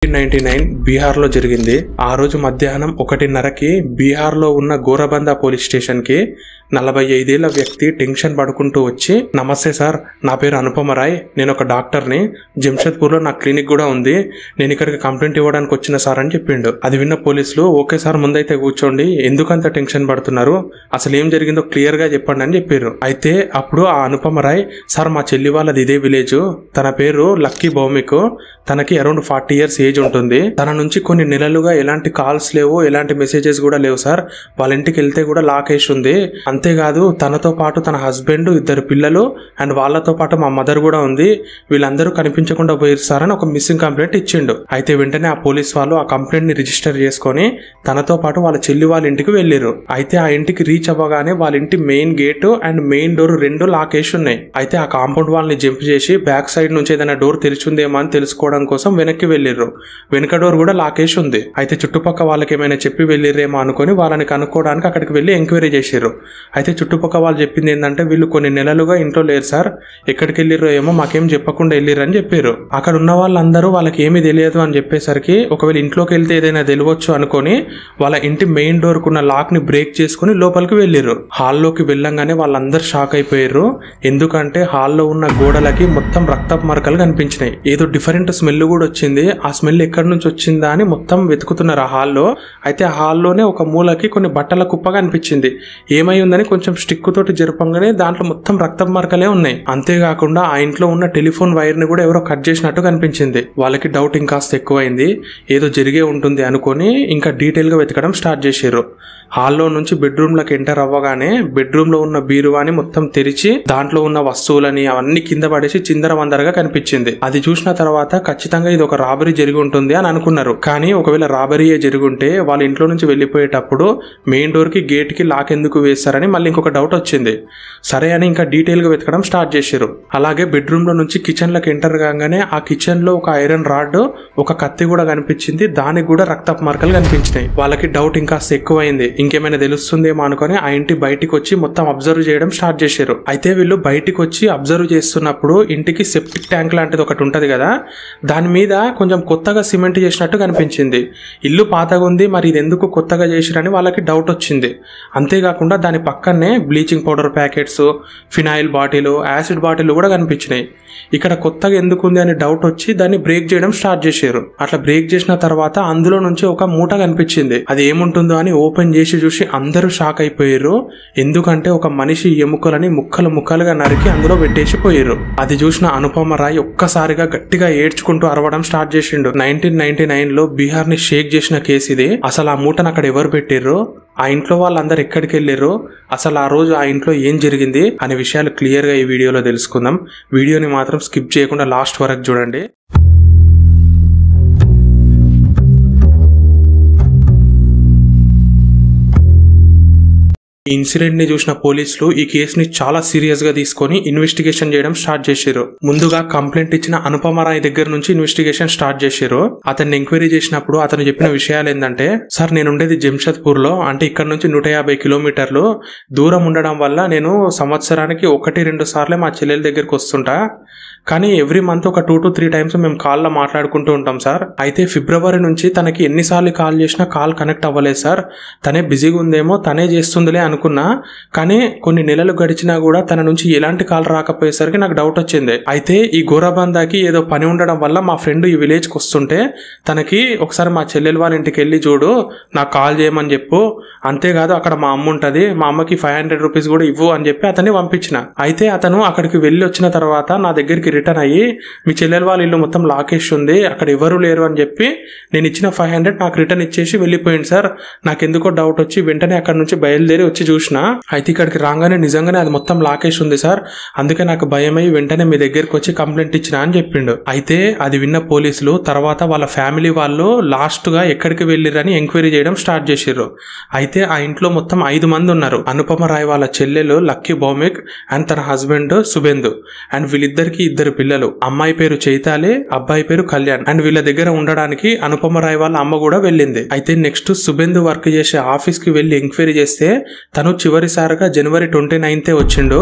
1999 బీహార్లో జరిగింది. ఆ రోజు మధ్యాహ్నం 1:30కి బీహార్లో ఉన్న గోరబందా పోలీస్ స్టేషన్కి 45 ఏళ్ల వ్యక్తి టెన్షన్ పడుకుంటూ వచ్చి, నమస్తే సార్, నా పేరు అనుపమ రాయ్, నేను ఒక డాక్టర్ని, జంషెద్పూర్లో నా క్లినిక్ కూడా ఉంది, నేను ఇక్కడికి కంప్లైంట్ ఇవ్వడానికి వచ్చిన సార్ అని చెప్పిండు. అది విన్న పోలీసులు, ఓకే సార్, ముందైతే కూర్చోండి, ఎందుకంత టెన్షన్ పడుతున్నారు, అసలు ఏం జరిగిందో క్లియర్గా చెప్పండి అని చెప్పారు. అయితే అప్పుడు ఆ అనుపమ రాయ్, సార్ మా చెల్లి వాళ్ళది ఇదే విలేజ్, తన పేరు లక్కీ భౌమిక్, తనకి అరౌండ్ 40 years ఏజ్ ఉంటుంది, తన నుంచి కొన్ని నెలలుగా ఎలాంటి కాల్స్ లేవు, ఎలాంటి మెసేజెస్ కూడా లేవు సార్, వాళ్ళ ఇంటికి వెళ్తే కూడా లాక్ వేసి ఉంది, అంతేకాదు తనతో పాటు తన హస్బెండ్, 2 పిల్లలు అండ్ వాళ్ళతో పాటు మా మదర్ కూడా ఉంది, వీళ్ళందరూ కనిపించకుండా పోయారు సార్ అని ఒక మిస్సింగ్ కంప్లైంట్ ఇచ్చిండు. అయితే వెంటనే ఆ పోలీస్ వాళ్ళు ఆ కంప్లైంట్ ని రిజిస్టర్ చేసుకొని తనతో పాటు వాళ్ళ చెల్లి వాళ్ళ ఇంటికి వెళ్ళారు. అయితే ఆ ఇంటికి రీచ్ అవ్వగానే వాళ్ళ ఇంటి main gate and main door 2 lock వేసి ఉన్నాయి. అయితే ఆ కాంపౌండ్ వాళ్ళని జంప్ చేసి బ్యాక్ సైడ్ నుంచి ఏదైనా డోర్ తెరిచిందేమో అని తెలుసుకోవడం కోసం వెనక్కి వెళ్ళిర్రు. వెనక డోర్ కూడా లాక్ వేసి ఉంది. అయితే చుట్టుపక్కల వాళ్ళకి ఏమైనా చెప్పి వెళ్ళిర్రేమో అనుకుని వాళ్ళని కనుక్కోవడానికి అక్కడికి వెళ్ళి ఎంక్వైరీ చేసిర్రు. అయితే చుట్టుపక్కల వాళ్ళు చెప్పింది ఏంటంటే, వీళ్ళు కొన్ని నెలలుగా ఇంట్లో లేరు సార్, ఎక్కడికి వెళ్ళిర్రో ఏమో మాకేం చెప్పకుండా వెళ్ళిర్రు అని చెప్పారు. అక్కడ ఉన్న వాళ్ళందరూ వాళ్ళకి ఏమీ తెలియదు అని చెప్పేసరికి, ఒకవేళ ఇంట్లోకి వెళ్తే ఏదైనా తెలియవచ్చు అనుకొని వాళ్ళ ఇంటి మెయిన్ డోర్ కున్న లాక్ ని బ్రేక్ చేసుకుని లోపలికి వెళ్ళిర్రు. హాల్లోకి వెళ్ళంగానే వాళ్ళందరూ షాక్ అయిపోయారు. ఎందుకంటే హాల్లో ఉన్న గోడలకి మొత్తం రక్తపు మరకలు కనిపించినాయి. ఏదో డిఫరెంట్ స్మెల్ కూడా వచ్చింది. ఆ స్మెల్ ఎక్కడి నుంచి వచ్చిందా అని మొత్తం వెతుకుతున్నారు ఆ హాల్లో. అయితే ఆ హాల్లోనే ఒక మూలకి కొన్ని బట్టల కుప్పగా అనిపించింది. ఏమై ఉందని కొంచెం స్టిక్ తోటి జరపంగానే దాంట్లో మొత్తం రక్తపు మరకలే ఉన్నాయి. అంతేకాకుండా ఆ ఇంట్లో ఉన్న టెలిఫోన్ వైర్ ని కూడా ఎవరో కట్ చేసినట్టు కనిపించింది. వాళ్ళకి డౌట్ ఇంకాస్త ఎక్కువైంది. ఏదో జరిగే ఉంటుంది అనుకొని ఇంకా డీటెయిల్ గా వెతకడం స్టార్ట్ చేశారు. హాల్లో నుంచి బెడ్రూమ్ లకు ఎంటర్ అవ్వగానే బెడ్రూమ్ లో ఉన్న బీరువాని మొత్తం తెరిచి దాంట్లో ఉన్న వస్తువులని అవన్నీ కింద పడేసి చిందరవందరగా కనిపించింది. అది చూసిన తర్వాత ఖచ్చితంగా ఇది ఒక రాబరీ జరిగి ఉంటుంది అని అనుకున్నారు. కానీ ఒకవేళ రాబరీయే జరుగుంటే వాళ్ళ ఇంట్లో నుంచి వెళ్ళిపోయేటప్పుడు మెయిన్ డోర్ కి గేట్ కి లాక్ ఎందుకు వేస్తారని మళ్ళీ ఇంకొక డౌట్ వచ్చింది. సరే అని ఇంకా డీటెయిల్ గా వెతకడం స్టార్ట్ చేశారు. అలాగే బెడ్రూమ్ లో నుంచి కిచెన్ లకు ఎంటర్ కాగానే ఆ కిచెన్ లో ఒక ఐరన్ రాడ్, ఒక కత్తి కూడా కనిపించింది. దానికి కూడా రక్తపు మార్కలు కనిపించినాయి. వాళ్ళకి డౌట్ ఇంకాస్త ఎక్కువైంది. ఇంకేమైనా తెలుస్తుందేమో అనుకుని ఆ ఇంటి బయటికి వచ్చి మొత్తం అబ్జర్వ్ చేయడం స్టార్ట్ చేశారు. అయితే వీళ్ళు బయటికి వచ్చి అబ్జర్వ్ చేస్తున్నప్పుడు ఇంటికి సెప్టిక్ ట్యాంక్ లాంటిది ఒకటి ఉంటది కదా, దాని మీద కొంచెం కొత్తగా సిమెంట్ చేసినట్టు కనిపించింది. ఇల్లు పాతగా ఉంది, మరి ఇది ఎందుకు కొత్తగా చేసిరని వాళ్ళకి డౌట్ వచ్చింది. అంతేకాకుండా దాని పక్కనే bleaching powder packets, phenyl bottle, acid bottle కూడా కనిపించినాయి. ఇక్కడ కొత్తగా ఎందుకు ఉంది అని డౌట్ వచ్చి దాన్ని బ్రేక్ చేయడం స్టార్ట్ చేశారు. అట్లా బ్రేక్ చేసిన తర్వాత అందులో నుంచి ఒక మూట కనిపించింది. అది ఏముంటుందో అని ఓపెన్ చేసి చూసి అందరూ షాక్ అయిపోయారు. ఎందుకంటే ఒక మనిషి ఎముకలని ముక్కలు ముక్కలుగా నరికి అందులో పెట్టేసి పోయారు. అది చూసిన అనుపమ రాయ్ ఒక్కసారిగా గట్టిగా ఏడ్చుకుంటూ అరవడం స్టార్ట్ చేసిండు. 1999లో బీహార్ ని షేక్ చేసిన కేసు ఇది. అసలు ఆ మూటను అక్కడ ఎవరు పెట్టారు, ఆ ఇంట్లో వాళ్ళందరూ ఎక్కడికి వెళ్ళారు, అసలు ఆ రోజు ఆ ఇంట్లో ఏం జరిగింది అనే విషయాలు క్లియర్ గా ఈ వీడియోలో తెలుసుకుందాం. వీడియోని మాత్రం స్కిప్ చేయకుండా లాస్ట్ వరకు చూడండి. ఈ ఇన్సిడెంట్ ని చూసిన పోలీసులు ఈ కేసుని చాలా సీరియస్ గా తీసుకొని ఇన్వెస్టిగేషన్ చేయడం స్టార్ట్ చేశారు. ముందుగా కంప్లైంట్ ఇచ్చిన అనుపమ రాయ్ దగ్గర నుంచి ఇన్వెస్టిగేషన్ స్టార్ట్ చేశారు. అతన్ని ఎంక్వైరీ చేసినప్పుడు అతను చెప్పిన విషయాలు ఏంటంటే, సార్ నేను ఉండేది జంషెద్పూర్ లో, అంటే ఇక్కడ నుంచి 150 కిలోమీటర్లు దూరం ఉండడం వల్ల నేను సంవత్సరానికి 1-2 సార్లే మా చెల్లెల దగ్గరికి వస్తుంటా, కానీ ఎవ్రీ మంత్ ఒక 2 to 3 times మేము కాల్లో మాట్లాడుకుంటూ ఉంటాం సార్. అయితే ఫిబ్రవరి నుంచి తనకి ఎన్నిసార్లు కాల్ చేసినా కాల్ కనెక్ట్ అవ్వలేదు సార్, తనే బిజీగా ఉందేమో తనే చేస్తుందిలే అనుకున్నా, కానీ కొన్ని నెలలు గడిచినా కూడా తన నుంచి ఎలాంటి కాల్ రాకపోయేసరికి నాకు డౌట్ వచ్చింది. అయితే ఈ గోరబందాకి ఏదో పని ఉండడం వల్ల మా ఫ్రెండ్ ఈ విలేజ్కి వస్తుంటే తనకి ఒకసారి మా చెల్లెలు వాళ్ళ ఇంటికి వెళ్ళి చూడు, నాకు కాల్ చేయమని చెప్పు, అంతేకాదు అక్కడ మా అమ్మ ఉంటుంది, మా అమ్మకి 500 రూపీస్ కూడా ఇవ్వు అని చెప్పి అతన్ని పంపించిన. అయితే అతను అక్కడికి వెళ్ళి వచ్చిన తర్వాత నా దగ్గరికి రిటర్న్ అయ్యి, మీ చెల్లెలు వాళ్ళ ఇల్లు మొత్తం లాకేష్ ఉంది, అక్కడ ఎవరు లేరు అని చెప్పి నేను ఇచ్చిన 500 నాకు రిటర్న్ ఇచ్చేసి వెళ్ళిపోయింది సార్. నాకు ఎందుకో డౌట్ వచ్చి వెంటనే అక్కడ నుంచి బయలుదేరి వచ్చి చూసిన. అయితే ఇక్కడికి రాగానే నిజంగానే అది మొత్తం లాకేష్ ఉంది సార్, అందుకే నాకు భయమై వెంటనే మీ దగ్గరికి వచ్చి కంప్లైంట్ ఇచ్చిన అని చెప్పిండు. అయితే అది విన్న పోలీసులు తర్వాత వాళ్ళ ఫ్యామిలీ వాళ్ళు లాస్ట్ గా ఎక్కడికి వెళ్ళిరని ఎంక్వైరీ చేయడం స్టార్ట్ చేసిర్రు. అయితే ఆ ఇంట్లో మొత్తం 5 మంది ఉన్నారు. అనుపమ రాయ్ వాళ్ళ చెల్లెలు లక్కీ భౌమిక్ అండ్ తన హస్బెండ్ సుబేందు అండ్ వీళ్ళిద్దరికి 2 పిల్లలు. అమ్మాయి పేరు చైతాలి, అబ్బాయి పేరు కళ్యాణ్. అండ్ వీళ్ళ దగ్గర ఉండడానికి అనుపమ రాయ్ వాళ్ళ అమ్మ కూడా వెళ్ళింది. అయితే నెక్స్ట్ సుబేందు వర్క్ చేసే ఆఫీస్ కి వెళ్లి ఎంక్వైరీ చేస్తే తను చివరిసారిగా జనవరి 29 వచ్చిండు.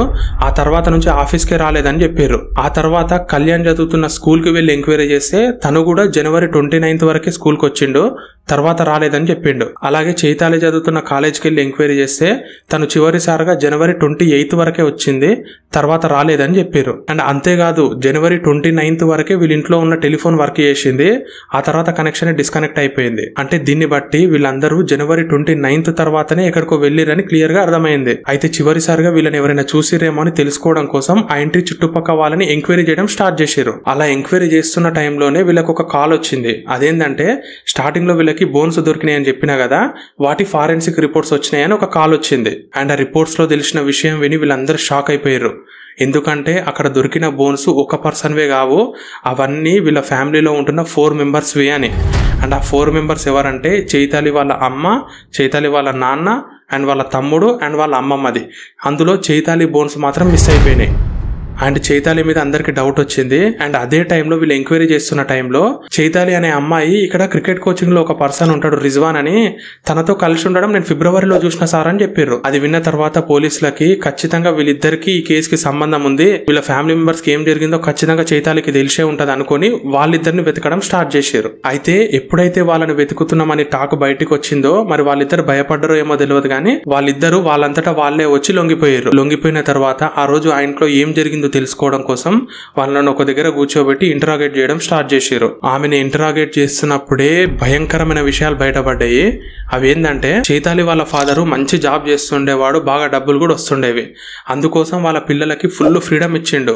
ఆ తర్వాత నుంచి ఆఫీస్కే రాలేదని చెప్పారు. ఆ తర్వాత కళ్యాణ్ చదువుతున్న స్కూల్ కి వెళ్ళి ఎంక్వైరీ చేస్తే తను కూడా జనవరి 29 వరకే స్కూల్ కి వచ్చిండు, తర్వాత రాలేదని చెప్పిండు. అలాగే చైతాలి చదువుతున్న కాలేజ్కి వెళ్ళి ఎంక్వైరీ చేస్తే తను చివరిసారిగా జనవరి 28 వరకే వచ్చింది, తర్వాత రాలేదని చెప్పారు. అండ్ అంతేకాదు జనవరి 29 వరకే వీళ్ళ ఇంట్లో ఉన్న టెలిఫోన్ వర్క్ చేసింది, ఆ తర్వాత కనెక్షన్ డిస్కనెక్ట్ అయిపోయింది. అంటే దీన్ని బట్టి వీళ్ళందరూ జనవరి 29 తర్వాతనే ఎక్కడికో వెళ్ళిరని క్లియర్ గా అర్థమైంది. అయితే చివరిసారిగా వీళ్ళని ఎవరైనా చూసిరేమో అని తెలుసుకోవడం కోసం ఆ ఇంటి చుట్టుపక్కల వాళ్ళని ఎంక్వైరీ చేయడం స్టార్ట్ చేశారు. అలా ఎంక్వైరీ చేస్తున్న టైంలోనే వీళ్ళకి ఒక కాల్ వచ్చింది. అదేంటంటే స్టార్టింగ్ లో వీళ్ళకి బోన్స్ దొరికినాయని చెప్పినా కదా, వాటి ఫారెన్సిక్ రిపోర్ట్స్ వచ్చినాయని ఒక కాల్ వచ్చింది. అండ్ ఆ రిపోర్ట్స్ లో తెలిసిన విషయం విని వీళ్ళందరూ షాక్ అయిపోయారు. ఎందుకంటే అక్కడ దొరికిన బోన్స్ ఒక పర్సన్వే కావు, అవన్నీ వీళ్ళ ఫ్యామిలీలో ఉంటున్న 4 మెంబర్స్వే అని. అండ్ ఆ 4 మెంబర్స్ ఎవరంటే చైతాలి వాళ్ళ అమ్మ, చైతాలి వాళ్ళ నాన్న అండ్ వాళ్ళ తమ్ముడు అండ్ వాళ్ళ అమ్మమ్మది. అందులో చైతాలి బోన్స్ మాత్రం మిస్ అయిపోయినాయి. అండ్ చైతాలి మీద అందరికి డౌట్ వచ్చింది. అండ్ అదే టైంలో వీళ్ళు ఎంక్వైరీ చేస్తున్న టైంలో చైతాలి అనే అమ్మాయి ఇక్కడ క్రికెట్ కోచింగ్ లో ఒక పర్సన్ ఉంటాడు రిజ్వాన్ అని, తనతో కలిసి ఉండడం నేను ఫిబ్రవరిలో చూసిన సార్ అని చెప్పారు. అది విన్న తర్వాత పోలీసులకి ఖచ్చితంగా వీళ్ళిద్దరికి ఈ కేసుకి సంబంధం ఉంది, వీళ్ళ ఫ్యామిలీ మెంబర్స్ కి ఏం జరిగిందో ఖచ్చితంగా చైతాలికి తెలిసే ఉంటది అనుకుని వాళ్ళిద్దరిని వెతకడం స్టార్ట్ చేశారు. అయితే ఎప్పుడైతే వాళ్ళని వెతుకుతున్నామని టాక్ బయటకు వచ్చిందో మరి వాళ్ళిద్దరు భయపడ్డారో ఏమో తెలియదు కానీ వాళ్ళిద్దరు వాళ్ళంతటా వాళ్ళే వచ్చి లొంగిపోయారు. లొంగిపోయిన తర్వాత ఆ రోజు ఆ ఇంట్లో ఏం జరిగిందో తెలుసుకోవడం కోసం వాళ్ళని ఒక దగ్గర కూర్చోబెట్టి ఇంటరాగేట్ చేయడం స్టార్ట్ చేశారు. ఆమెను ఇంటరాగేట్ చేస్తున్నప్పుడే భయంకరమైన విషయాలు బయటపడ్డాయి. అవేంటంటే చైతాలి వాళ్ళ ఫాదరు మంచి జాబ్ చేస్తుండేవాడు, బాగా డబ్బులు కూడా వస్తుండేవి, అందుకోసం వాళ్ళ పిల్లలకి ఫుల్ ఫ్రీడమ్ ఇచ్చిండు.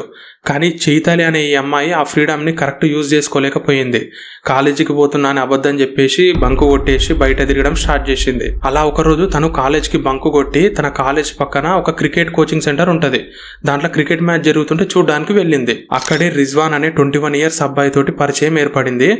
కానీ చైతాలి అనే ఈ అమ్మాయి ఆ ఫ్రీడమ్ని కరెక్ట్ యూజ్ చేసుకోలేకపోయింది. కాలేజీకి పోతున్నా అని అబద్ధం చెప్పేసి బంకు కొట్టేసి బయట తిరగడం స్టార్ట్ చేసింది. అలా ఒకరోజు తను కాలేజ్కి బంకు కొట్టి తన కాలేజ్ పక్కన ఒక క్రికెట్ కోచింగ్ సెంటర్ ఉంటుంది, దాంట్లో క్రికెట్ మ్యాచ్ జరుగుతుంటే చూడడానికి వెళ్ళింది. అక్కడే రిజ్వాన్ అనే 21 ఇయర్స్ అబ్బాయి తోటి పరిచయం ఏర్పడింది.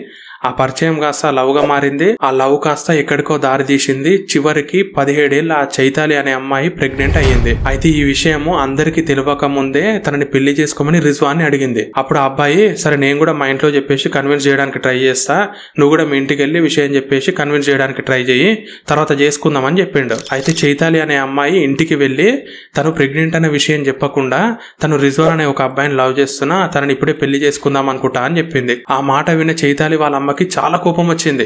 ఆ పరిచయం కాస్త లవ్ గా మారింది. ఆ లవ్ కాస్త ఎక్కడికో దారి తీసింది. చివరికి 17 ఏళ్ళ ఆ చైతాలి అనే అమ్మాయి ప్రెగ్నెంట్ అయ్యింది. అయితే ఈ విషయము అందరికి తెలియక ముందే తనని పెళ్లి చేసుకోమని రిజ్వాన్ ని అడిగింది. అప్పుడు ఆ అబ్బాయి సరే నేను కూడా మా ఇంట్లో చెప్పేసి కన్విన్స్ చేయడానికి ట్రై చేస్తా, నువ్వు కూడా మీ ఇంటికి వెళ్ళి విషయం చెప్పేసి కన్విన్స్ చేయడానికి ట్రై చేయి, తర్వాత చేసుకుందామని చెప్పిండు. అయితే చైతాలి అనే అమ్మాయి ఇంటికి వెళ్ళి తను ప్రెగ్నెంట్ అనే విషయం చెప్పకుండా తను రిజ్వాన్ అనే ఒక అబ్బాయిని లవ్ చేస్తున్నా, తనని ఇప్పుడే పెళ్లి చేసుకుందాం అనుకుంటా అని చెప్పింది. ఆ మాట విన్న చైతాలి వాళ్ళ అమ్మకి చాలా కోపం వచ్చింది.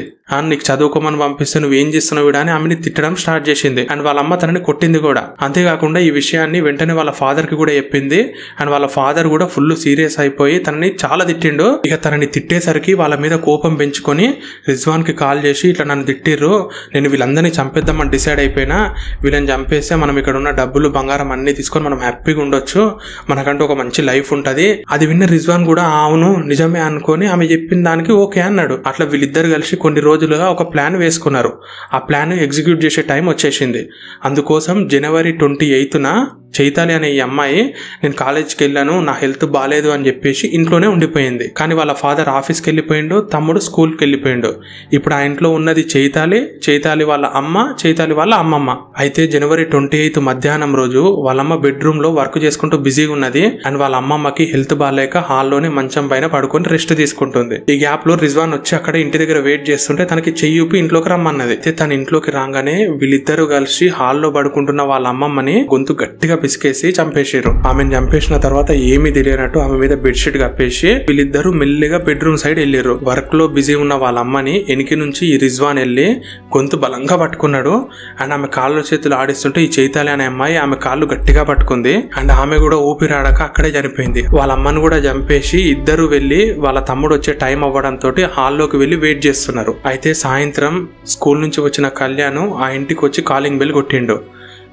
నీకు చదువుకోమని పంపిస్తే నువ్వు ఏం చేస్తున్నావు అని ఆమెని తిట్టడం స్టార్ట్ చేసింది. అండ్ వాళ్ళ అమ్మ తనని కొట్టింది కూడా. అంతేకాకుండా ఈ విషయాన్ని వెంటనే వాళ్ళ ఫాదర్ కి కూడా చెప్పింది. అండ్ వాళ్ళ ఫాదర్ కూడా ఫుల్ సీరియస్ అయిపోయి తనని చాలా తిట్టిండు. ఇక తనని తిట్టేసరికి వాళ్ళ మీద కోపం పెంచుకొని రిజ్వాన్ కి కాల్ చేసి ఇట్లా నన్ను తిట్టిర్రు, నేను వీళ్ళందరినీ చంపేద్దామని డిసైడ్ అయిపోయినా, వీళ్ళని చంపేస్తే మనం ఇక్కడ ఉన్న డబ్బులు బంగారం అన్ని తీసుకొని మనం హ్యాపీగా ఉండొచ్చు, మనకంటూ ఒక మంచి లైఫ్ ఉంటది. అది విన్న రిజ్వాన్ కూడా అవును నిజమే అనుకొని ఆమె చెప్పిన దానికి ఓకే అన్నాడు. అట్లా వీళ్ళిద్దరు కలిసి కొన్ని రోజులుగా ఒక ప్లాన్ వేసుకున్నారు. ఆ ప్లాన్ ఎగ్జిక్యూట్ చేసే టైం వచ్చేసింది. అందుకోసం జనవరి 28న చైతాలి అనే ఈ అమ్మాయి నేను కాలేజ్కి వెళ్ళాను, నా హెల్త్ బాగాలేదు అని చెప్పేసి ఇంట్లోనే ఉండిపోయింది. కానీ వాళ్ళ ఫాదర్ ఆఫీస్కి వెళ్ళిపోయిండు, తమ్ముడు స్కూల్కి వెళ్ళిపోయిండు. ఇప్పుడు ఆ ఇంట్లో ఉన్నది చైతాలి, చైతాలి వాళ్ళ అమ్మ, చైతాలి వాళ్ళ అమ్మమ్మ. అయితే జనవరి 28 మధ్యాహ్నం రోజు వాళ్ళమ్మ బెడ్రూమ్ లో వర్క్ చేసుకుంటూ బిజీగా ఉన్నది. అండ్ వాళ్ళ అమ్మమ్మకి హెల్త్ బాగాలేక హాల్లోనే మంచం పైన పడుకొని రెస్ట్ తీసుకుంటుంది. ఈ గ్యాప్ లో రిజ్వాన్ వచ్చి అక్కడ ఇంటి దగ్గర వెయిట్ చేస్తుంటే తనకి చెయ్యి ఊపి ఇంట్లోకి రమ్మన్నది. అయితే తన ఇంట్లోకి రాగానే వీళ్ళిద్దరు కలిసి హాల్లో పడుకుంటున్న వాళ్ళ అమ్మమ్మని గొంతు గట్టిగా పిసికేసి చంపేసారు. ఆమెను చంపేసిన తర్వాత ఏమీ తెలియనట్టు ఆమె మీద బెడ్షీట్ కప్పేసి వీళ్ళిద్దరు మెల్లిగా బెడ్రూమ్ సైడ్ వెళ్ళారు. వర్క్ లో బిజీ ఉన్న వాళ్ళ అమ్మని వెనక నుంచి ఈ రిజ్వాన్ వెళ్ళి గొంతు బలంగా పట్టుకున్నాడు. అండ్ ఆమె కాళ్ళు చేతులు ఆడిస్తుంటే ఈ చైతాలి అనే అమ్మాయి ఆమె కాళ్ళు గట్టిగా పట్టుకుంది. అండ్ ఆమె కూడా ఊపిరాడక అక్కడే చనిపోయింది. వాళ్ళ అమ్మని కూడా చంపేసి ఇద్దరు వెళ్లి వాళ్ళ తమ్ముడు వచ్చే టైం అవ్వడంతో హాల్లోకి వెళ్లి వెయిట్ చేస్తున్నారు. అయితే సాయంత్రం స్కూల్ నుంచి వచ్చిన కళ్యాణ్ ఆ ఇంటికి వచ్చి కాలింగ్ బెల్ కొట్టిండు.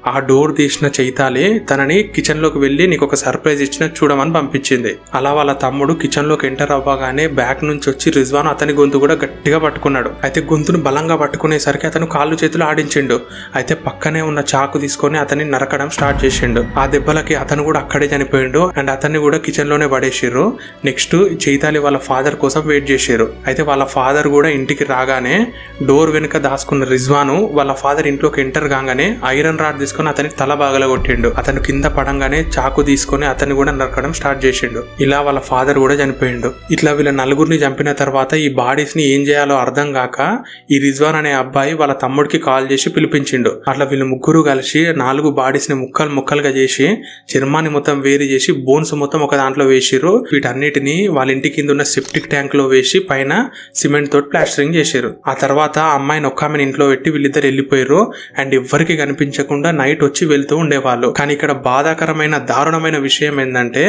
ఆ డోర్ తీసిన చైతాలి తనని కిచెన్ లోకి వెళ్లి నీకు ఒక సర్ప్రైజ్ ఇచ్చిన చూడమని పంపించింది. అలా వాళ్ళ తమ్ముడు కిచెన్ లోకి ఎంటర్ అవ్వగానే బ్యాక్ నుంచి వచ్చి రిజ్వాన్ అతని గొంతు కూడా గట్టిగా పట్టుకున్నాడు. అయితే గొంతును బలంగా పట్టుకునేసరికి అతను కాళ్ళు చేతులు ఆడించిండు. అయితే పక్కనే ఉన్న చాకు తీసుకొని అతన్ని నరకడం స్టార్ట్ చేసిండు. ఆ దెబ్బలకి అతను కూడా అక్కడే చనిపోయిండు. అండ్ అతన్ని కూడా కిచెన్ లోనే పడేసిర్రు. నెక్స్ట్ చైతాలి వాళ్ళ ఫాదర్ కోసం వెయిట్ చేసారు. అయితే వాళ్ళ ఫాదర్ కూడా ఇంటికి రాగానే డోర్ వెనుక దాచుకున్న రిజ్వాను వాళ్ళ ఫాదర్ ఇంట్లోకి ఎంటర్ కాగానే ఐరన్ రాడ్ తీసుకొని అతని తల బాగలగొట్టిండు. అతను కింద పడంగానే చాకు తీసుకొని అతన్ని కూడా నరకడం స్టార్ట్ చేసిండు. ఇలా వాళ్ళ ఫాదర్ కూడా చనిపోయిండు. ఇట్లా వీళ్ళ నలుగురిని చంపిన తర్వాత ఈ బాడీస్ ని ఏం చేయాలో అర్థం కాక ఈ రిజ్వాన్ అనే అబ్బాయి వాళ్ళ తమ్ముడికి కాల్ చేసి పిలిపించిండు. అట్లా వీళ్ళు ముగ్గురు కలిసి 4 బాడీస్ ని ముక్కలుగా చేసి చర్మాన్ని మొత్తం వేరు చేసి బోన్స్ మొత్తం ఒక దాంట్లో వేసిరు. వీటన్నిటిని వాళ్ళ ఇంటి కింద ఉన్న సెప్టిక్ ట్యాంక్ లో వేసి పైన సిమెంట్ తోటి ప్లాస్టరింగ్ చేశారు. ఆ తర్వాత ఆ అమ్మాయిని ఒక్క ఇంట్లో పెట్టి వీళ్ళిద్దరు వెళ్ళిపోయారు. అండ్ ఎవ్వరికి కనిపించకుండా నైట్ వచ్చి వెళ్తూ ఉండేవాళ్ళు. కానీ ఇక్కడ బాధాకరమైన దారుణమైన విషయం ఏంటంటే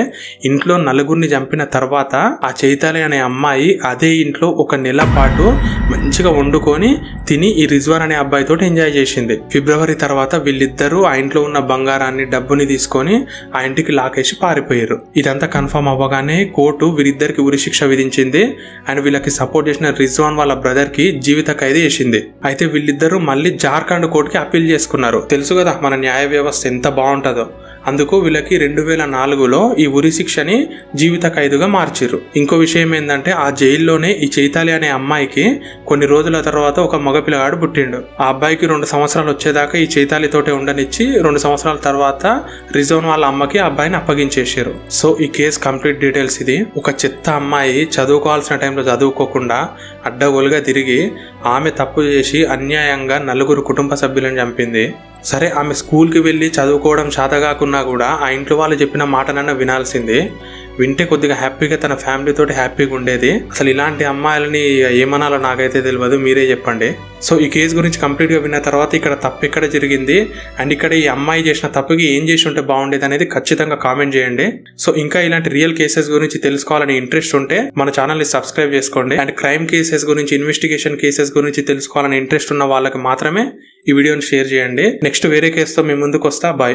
ఇంట్లో 4 చంపిన తర్వాత ఆ చైతాలి అనే అమ్మాయి అదే ఇంట్లో 1 నెల పాటు మంచిగా వండుకొని తిని ఈ రిజ్వాన్ అనే అబ్బాయితో ఎంజాయ్ చేసింది. ఫిబ్రవరి తర్వాత వీళ్ళిద్దరూ ఆ ఇంట్లో ఉన్న బంగారాన్ని డబ్బుని తీసుకొని ఆ ఇంటికి లాకేసి పారిపోయారు. ఇదంతా కన్ఫర్మ్ అవ్వగానే కోర్టు వీరిద్దరికి ఉరిశిక్ష విధించింది. అండ్ వీళ్ళకి సపోర్ట్ చేసిన రిజ్వాన్ వాళ్ళ బ్రదర్ కి జీవిత ఖైదు చేసింది. అయితే వీళ్ళిద్దరూ మళ్ళీ జార్ఖండ్ కోర్టుకి అప్పీల్ చేసుకున్నారు. తెలుసు కదా మన న్యాయ వ్యవస్థ ఎంత బాగుంటుందో. అందుకు వీళ్ళకి 2004లో ఈ ఉరి శిక్షని జీవిత ఖైదుగా మార్చిరు. ఇంకో విషయం ఏంటంటే ఆ జైల్లోనే ఈ చైతాలి అనే అమ్మాయికి కొన్ని రోజుల తర్వాత ఒక మగపిల్లగాడు పుట్టిండు. ఆ అబ్బాయికి 2 సంవత్సరాలు వచ్చేదాకా ఈ చైతాలితోటే ఉండనిచ్చి 2 సంవత్సరాల తర్వాత రిజ్వాన్ వాళ్ళ అమ్మకి ఆ అబ్బాయిని అప్పగించేసారు. సో ఈ కేసు కంప్లీట్ డీటెయిల్స్ ఇది. ఒక చెత్త అమ్మాయి చదువుకోవాల్సిన టైంలో చదువుకోకుండా అడ్డగోలుగా తిరిగి ఆమె తప్పు చేసి అన్యాయంగా 4 కుటుంబ సభ్యులను చంపింది. సరే ఆమె స్కూల్కి వెళ్ళి చదువుకోవడం శాతగాకున్నా కూడా ఆ ఇంట్లో వాళ్ళు చెప్పిన మాటనన్నా వినాల్సిందే. వింటే కొద్దిగా హ్యాపీగా తన ఫ్యామిలీతోటి హ్యాపీగా ఉండేది. అసలు ఇలాంటి అమ్మాయిలని ఏమనాలో నాకైతే తెలియదు, మీరే చెప్పండి. సో ఈ కేసు గురించి కంప్లీట్గా విన్న తర్వాత ఇక్కడ తప్పు ఎక్కడ జరిగింది అండ్ ఇక్కడ ఈ అమ్మాయి చేసిన తప్పుకి ఏం చేసి ఉంటే బాగుండేది అనేది ఖచ్చితంగా కామెంట్ చేయండి. సో ఇంకా ఇలాంటి రియల్ కేసెస్ గురించి తెలుసుకోవాలని ఇంట్రెస్ట్ ఉంటే మన ఛానల్ని సబ్స్క్రైబ్ చేసుకోండి. అండ్ క్రైమ్ కేసెస్ గురించి, ఇన్వెస్టిగేషన్ కేసెస్ గురించి తెలుసుకోవాలని ఇంట్రెస్ట్ ఉన్న వాళ్ళకి మాత్రమే ఈ వీడియోని షేర్ చేయండి. నెక్స్ట్ వేరే కేసుతో మీ ముందుకు వస్తా. బాయ్.